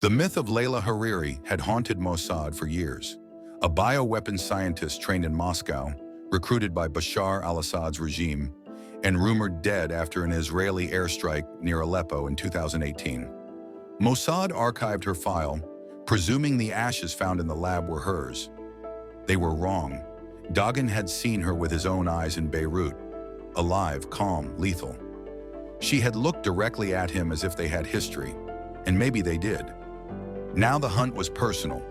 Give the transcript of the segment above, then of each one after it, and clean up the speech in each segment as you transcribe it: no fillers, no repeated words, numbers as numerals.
The myth of Leila Hariri had haunted Mossad for years. A bioweapons scientist trained in Moscow, recruited by Bashar al-Assad's regime, and rumored dead after an Israeli airstrike near Aleppo in 2018. Mossad archived her file, presuming the ashes found in the lab were hers. They were wrong. Dagan had seen her with his own eyes in Beirut, alive, calm, lethal. She had looked directly at him as if they had history, and maybe they did. Now the hunt was personal,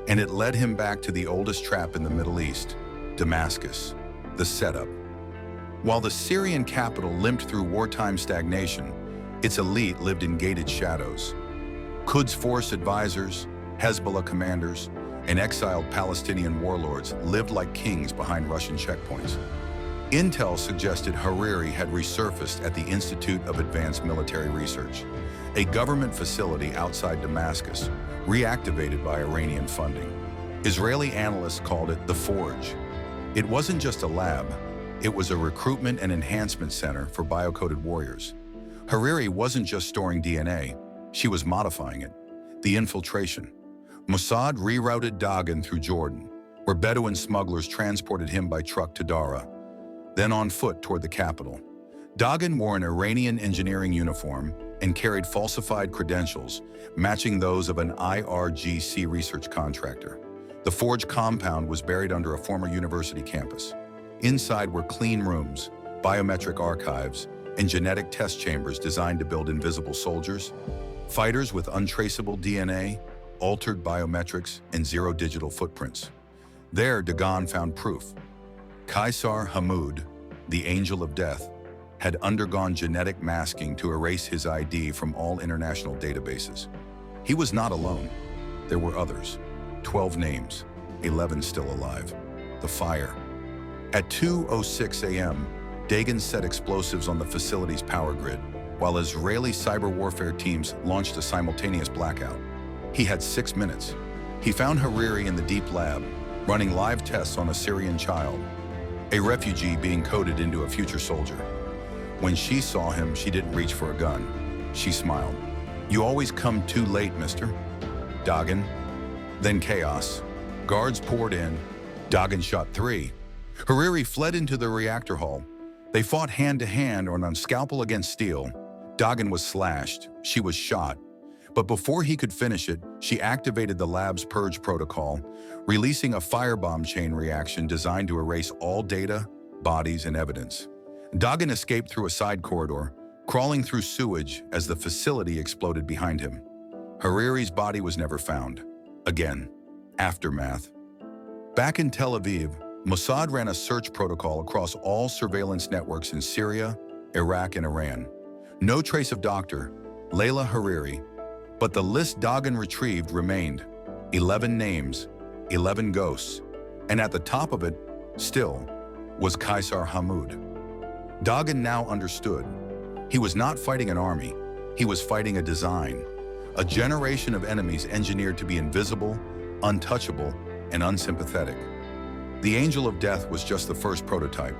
and it led him back to the oldest trap in the Middle East, Damascus, the setup. While the Syrian capital limped through wartime stagnation, its elite lived in gated shadows. Quds Force advisors, Hezbollah commanders, and exiled Palestinian warlords lived like kings behind Russian checkpoints. Intel suggested Hariri had resurfaced at the Institute of Advanced Military Research, a government facility outside Damascus, reactivated by Iranian funding. Israeli analysts called it the Forge. It wasn't just a lab, it was a recruitment and enhancement center for biocoded warriors. Hariri wasn't just storing DNA, she was modifying it. The infiltration. Mossad rerouted Dagan through Jordan, where Bedouin smugglers transported him by truck to Dara, then on foot toward the capital. Dagan wore an Iranian engineering uniform and carried falsified credentials, matching those of an IRGC research contractor. The Forge compound was buried under a former university campus. Inside were clean rooms, biometric archives, and genetic test chambers designed to build invisible soldiers, fighters with untraceable DNA, altered biometrics, and zero digital footprints. There, Dagan found proof. Kaisar Hamoud, the angel of death, had undergone genetic masking to erase his ID from all international databases. He was not alone. There were others. 12 names, 11 still alive. The fire. At 2:06 a.m., Dagan set explosives on the facility's power grid, while Israeli cyber warfare teams launched a simultaneous blackout. He had 6 minutes. He found Hariri in the deep lab, running live tests on a Syrian child, a refugee being coded into a future soldier. When she saw him, she didn't reach for a gun. She smiled. "You always come too late, mister." Dagan. Then chaos. Guards poured in. Dagan shot 3. Hariri fled into the reactor hall. They fought hand-to-hand on scalpel against steel. Dagan was slashed. She was shot. But before he could finish it, she activated the lab's purge protocol, releasing a firebomb chain reaction designed to erase all data, bodies, and evidence. Dagan escaped through a side corridor, crawling through sewage as the facility exploded behind him. Hariri's body was never found. Again, aftermath. Back in Tel Aviv, Mossad ran a search protocol across all surveillance networks in Syria, Iraq, and Iran. No trace of Dr. Leila Hariri, but the list Dagan retrieved remained. 11 names, 11 ghosts, and at the top of it, still, was Kaisar Hamoud. Dagan now understood. He was not fighting an army, he was fighting a design, a generation of enemies engineered to be invisible, untouchable, and unsympathetic. The Angel of Death was just the first prototype.